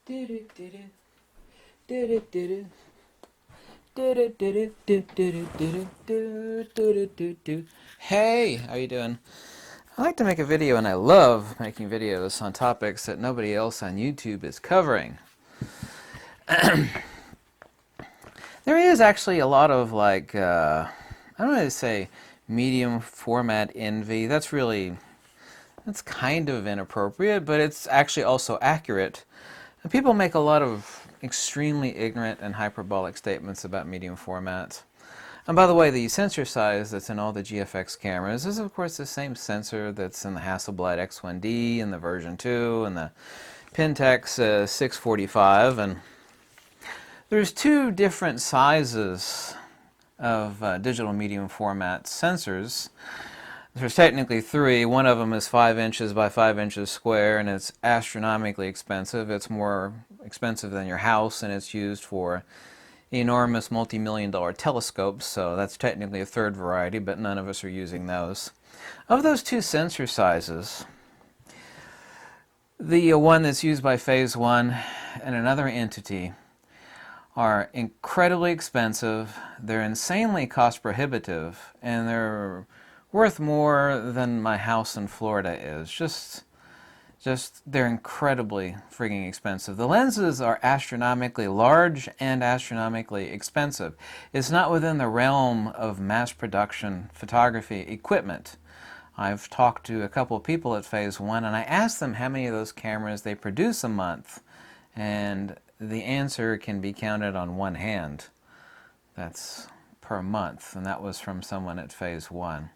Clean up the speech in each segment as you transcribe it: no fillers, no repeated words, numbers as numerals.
Hey, how you doing? I like to make a video, and I love making videos on topics that nobody else on YouTube is covering. There is actually a lot of I don't want to say medium format envy. That's kind of inappropriate, but it's actually also accurate. And people make a lot of extremely ignorant and hyperbolic statements about medium format. And by the way, the sensor size that's in all the GFX cameras is, of course, the same sensor that's in the Hasselblad X1D and the version 2 and the Pentax 645. And there's two different sizes of digital medium format sensors. There's technically three. One of them is 5 inches by 5 inches square, and it's astronomically expensive. It's more expensive than your house, and it's used for enormous multi-million-dollar telescopes, so that's technically a third variety, but none of us are using those. Of those two sensor sizes, the one that's used by Phase 1 and another entity are incredibly expensive, they're insanely cost prohibitive, and they're worth more than my house in Florida is. Just they're incredibly frigging expensive. The lenses are astronomically large and astronomically expensive. It's not within the realm of mass production photography equipment. I've talked to a couple of people at Phase 1 and I asked them how many of those cameras they produce a month, and the answer can be counted on one hand. That's per month, and that was from someone at Phase 1.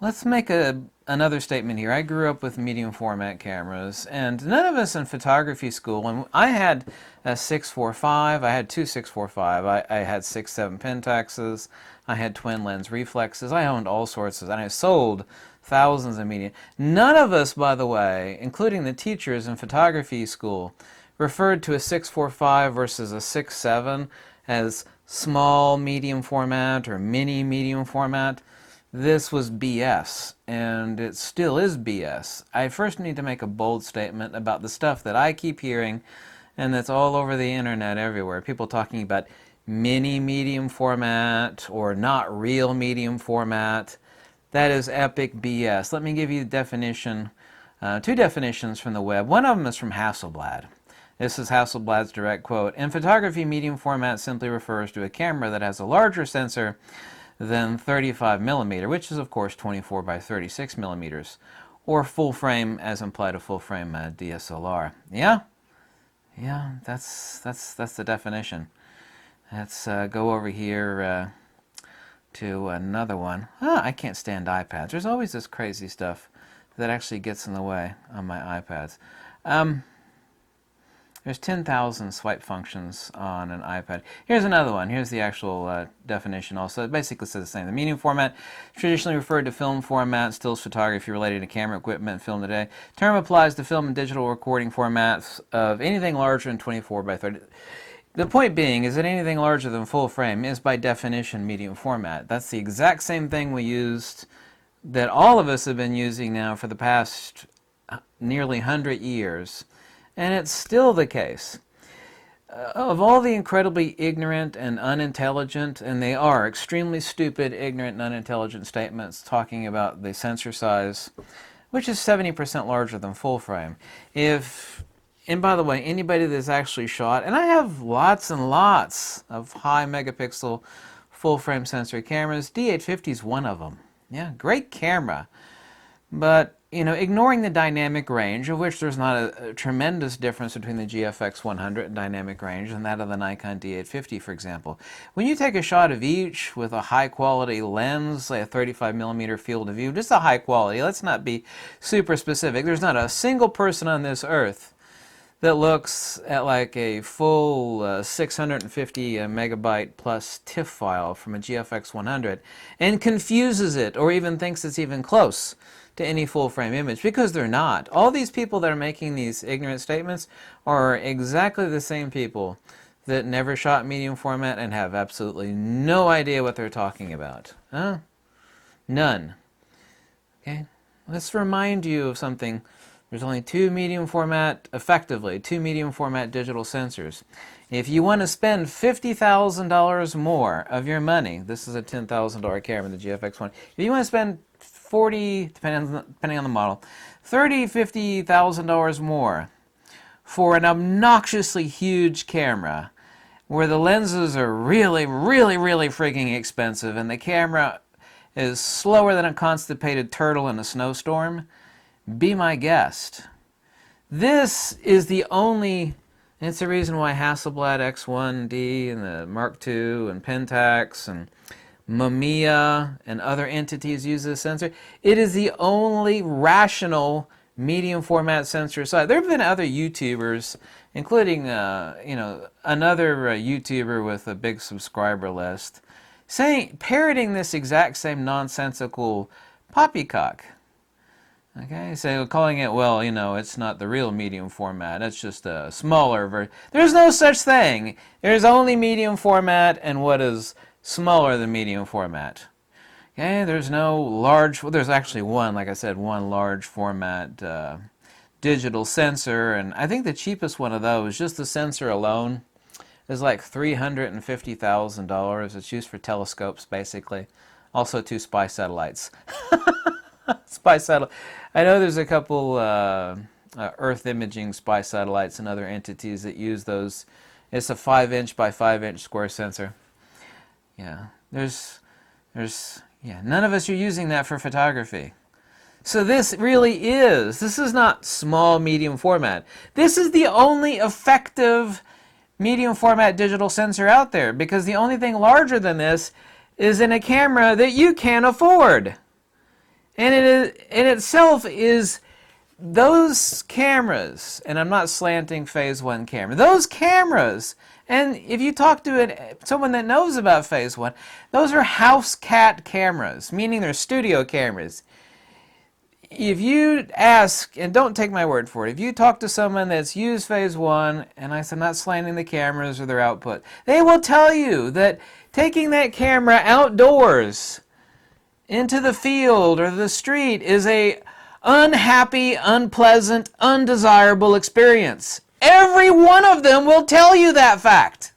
Let's make another statement here. I grew up with medium format cameras, and none of us in photography school, and I had a 645, I had two 645, I had 6.7 Pentaxes, I had twin lens reflexes, I owned all sorts of, and I sold thousands of medium. None of us, by the way, including the teachers in photography school, referred to a 645 versus a 6.7 as small medium format or mini medium format. This was BS, and it still is BS. I first need to make a bold statement about the stuff that I keep hearing, and that's all over the internet everywhere. People talking about mini medium format or not real medium format. That is epic BS. Let me give you the definition, two definitions from the web. One of them is from Hasselblad. This is Hasselblad's direct quote. In photography, medium format simply refers to a camera that has a larger sensor than 35 millimeter, which is of course 24 by 36 millimeters, or full frame as implied a full frame DSLR. Yeah, that's the definition. Let's go over here to another one. I can't stand iPads. There's always this crazy stuff that actually gets in the way on my iPads. There's 10,000 swipe functions on an iPad. Here's another one. Here's the actual definition also. It basically says the same. The medium format, traditionally referred to film format, stills photography related to camera equipment and film today. Term applies to film and digital recording formats of anything larger than 24 by 30. The point being is that anything larger than full frame is by definition medium format. That's the exact same thing we used, that all of us have been using now for the past nearly 100 years. And it's still the case. Of all the incredibly ignorant and unintelligent, and they are extremely stupid, ignorant, and unintelligent statements talking about the sensor size, which is 70% larger than full frame. And by the way, anybody that's actually shot, and I have lots and lots of high megapixel full frame sensor cameras, D850 is one of them. Yeah, great camera. But ignoring the dynamic range, of which there's not a tremendous difference between the GFX 100 dynamic range and that of the Nikon D850, for example. When you take a shot of each with a high-quality lens, say a 35mm field of view, just a high quality, let's not be super specific. There's not a single person on this earth that looks at like a full 650 megabyte plus TIFF file from a GFX 100 and confuses it or even thinks it's even close to any full-frame image, because they're not. All these people that are making these ignorant statements are exactly the same people that never shot medium format and have absolutely no idea what they're talking about. None. Okay? Let's remind you of something There's only effectively two medium format digital sensors. If you want to spend $50,000 more of your money, this is a $10,000 camera, the GFX1. If you want to spend 40, depending on the model, $30,000, $50,000 more for an obnoxiously huge camera, where the lenses are really, really, really freaking expensive, and the camera is slower than a constipated turtle in a snowstorm, be my guest. This is the only, and it's the reason why Hasselblad X1D and the Mark II and Pentax and Mamiya and other entities use this sensor. It is the only rational medium format sensor size. There have been other YouTubers, including another YouTuber with a big subscriber list, parroting this exact same nonsensical poppycock. Okay, so calling it, well, it's not the real medium format, it's just a smaller version. There's no such thing. There's only medium format and what is smaller than medium format. Okay, there's no large, well, there's actually one, like I said, one large format digital sensor, and I think the cheapest one of those, just the sensor alone, is like $350,000. It's used for telescopes, basically. Also 2 spy satellites. Spy satellite. I know there's a couple Earth imaging spy satellites and other entities that use those. It's a 5-inch by 5-inch square sensor. Yeah, none of us are using that for photography. So this is not small medium format. This is the only effective medium format digital sensor out there, because the only thing larger than this is in a camera that you can't afford. And it in itself is those cameras, and I'm not slanting Phase 1 camera, those cameras, and if you talk to someone that knows about Phase 1, those are house cat cameras, meaning they're studio cameras. If you ask, and don't take my word for it, if you talk to someone that's used Phase 1, and I'm not slanting the cameras or their output, they will tell you that taking that camera outdoors into the field or the street is a unhappy, unpleasant, undesirable experience. Every one of them will tell you that fact.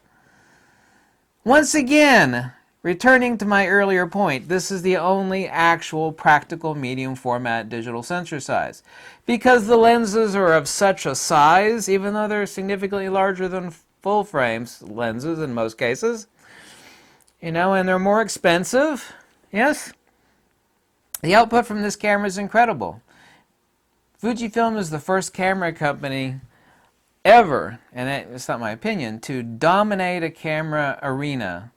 Once again, returning to my earlier point, this is the only actual practical medium format digital sensor size. Because the lenses are of such a size, even though they're significantly larger than full frame lenses in most cases, and they're more expensive, yes? The output from this camera is incredible. Fujifilm is the first camera company ever, and it's not my opinion, to dominate a camera arena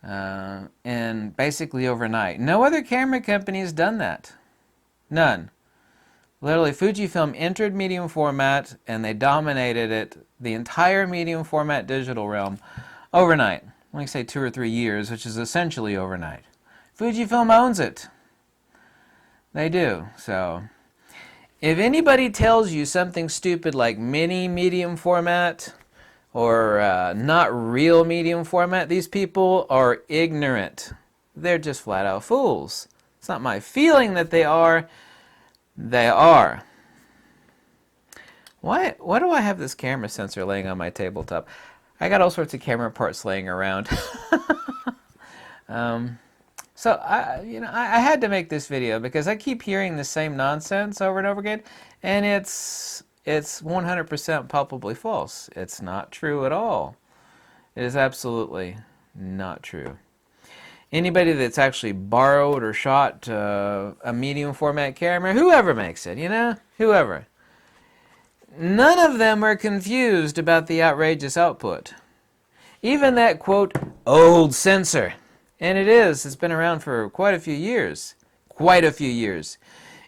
and basically overnight. No other camera company has done that. None. Literally, Fujifilm entered medium format and they dominated it, the entire medium format digital realm, overnight. Let me say 2 or 3 years, which is essentially overnight. Fujifilm owns it. They do. So if anybody tells you something stupid like mini medium format or not real medium format, these people are ignorant. They're just flat out fools. It's not my feeling that they are. They are. Why do I have this camera sensor laying on my tabletop? I got all sorts of camera parts laying around. So I had to make this video because I keep hearing the same nonsense over and over again, and it's 100% palpably false. It's not true at all. It is absolutely not true. Anybody that's actually borrowed or shot a medium format camera, whoever makes it, whoever, none of them are confused about the outrageous output. Even that, quote, old sensor. And it's been around for quite a few years. Quite a few years.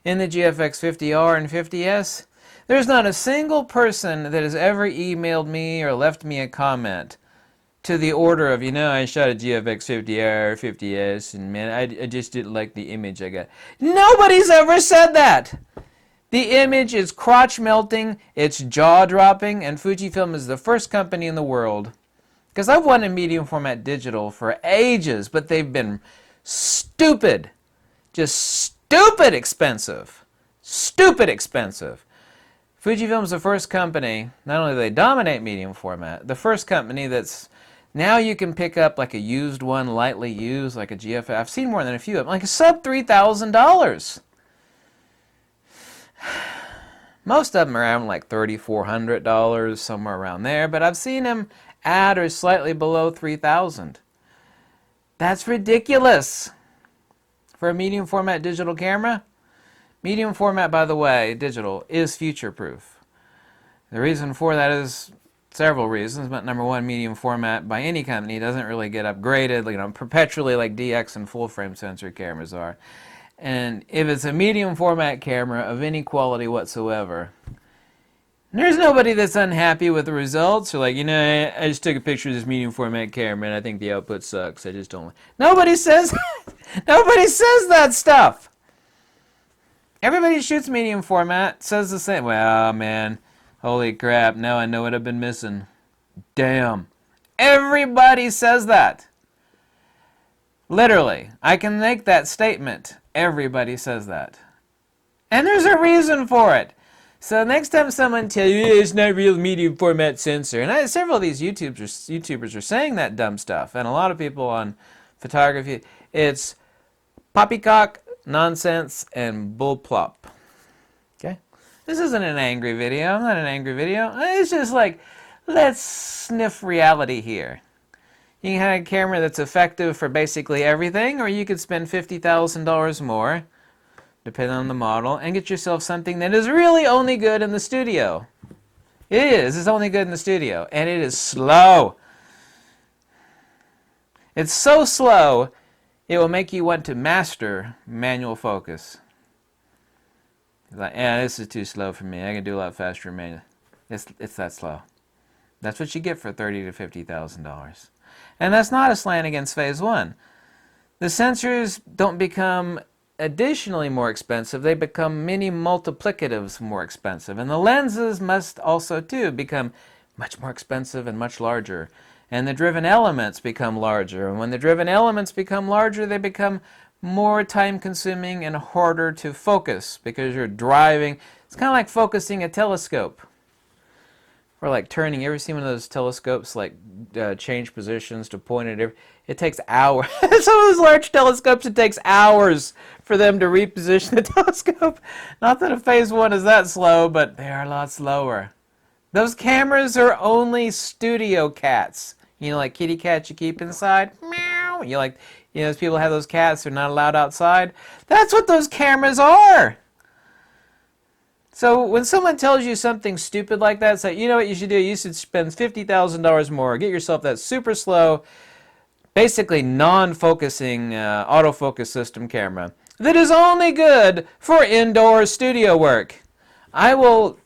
In the GFX 50R and 50S, there's not a single person that has ever emailed me or left me a comment to the order of, I shot a GFX 50R, 50S, and man, I just didn't like the image I got. Nobody's ever said that! The image is crotch-melting, it's jaw-dropping, and Fujifilm is the first company in the world. Because I've wanted medium format digital for ages, but they've been stupid. Just stupid expensive. Stupid expensive. Fujifilm's the first company, not only do they dominate medium format, the first company that's, now you can pick up like a used one, lightly used, like a GFF. I've seen more than a few of them, like a sub $3,000. Most of them are around like $3,400, somewhere around there, but I've seen them at or slightly below $3,000. That's ridiculous for a medium format digital camera. Medium format, by the way, digital, is future proof. The reason for that is several reasons, but number one, medium format by any company doesn't really get upgraded, perpetually like DX and full frame sensor cameras are. And if it's a medium format camera of any quality whatsoever, there's nobody that's unhappy with the results, or like, I just took a picture of this medium format camera and I think the output sucks. I just don't. Nobody says nobody says that stuff. Everybody who shoots medium format says the same. Well, man, holy crap, now I know what I've been missing. Damn. Everybody says that. Literally, I can make that statement. Everybody says that. And there's a reason for it. So next time someone tells you, it's not real medium format sensor, and several of these YouTubers are saying that dumb stuff, and a lot of people on photography, it's poppycock, nonsense, and bullplop. Okay? This isn't an angry video. I'm not an angry video. It's just like, let's sniff reality here. You can have a camera that's effective for basically everything, or you could spend $50,000 more, depending on the model, and get yourself something that is really only good in the studio. It is. It's only good in the studio. And it is slow. It's so slow, it will make you want to master manual focus. Like, yeah, this is too slow for me. I can do a lot faster manual. It's that slow. That's what you get for $30,000 to $50,000. And that's not a slant against Phase 1. The sensors don't become additionally more expensive. They become many multiplicatives more expensive. And the lenses must also, too, become much more expensive and much larger. And the driven elements become larger. And when the driven elements become larger, they become more time-consuming and harder to focus because you're driving. It's kind of like focusing a telescope. Or like turning. You ever seen one of those telescopes like change positions to point at it takes hours. Some of those large telescopes, it takes hours for them to reposition the telescope. Not that a Phase 1 is that slow, but they are a lot slower. Those cameras are only studio cats. Like kitty cats you keep inside. Meow. Those people have those cats, they're not allowed outside. That's what those cameras are. So when someone tells you something stupid like that, say, you know what you should do? You should spend $50,000 more. Get yourself that super slow, basically non-focusing autofocus system camera that is only good for indoor studio work. I will,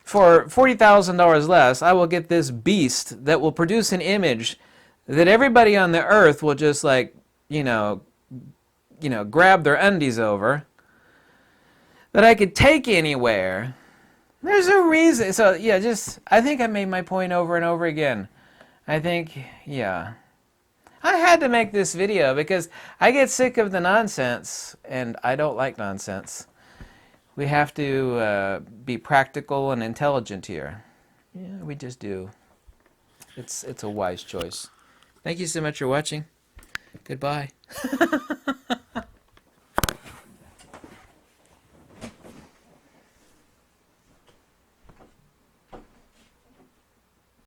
for $40,000 less, I will get this beast that will produce an image that everybody on the earth will just grab their undies over, that I could take anywhere. There's a reason. So yeah, I think I made my point over and over again. I think, yeah. I had to make this video because I get sick of the nonsense, and I don't like nonsense. We have to be practical and intelligent here. Yeah, we just do. It's a wise choice. Thank you so much for watching. Goodbye.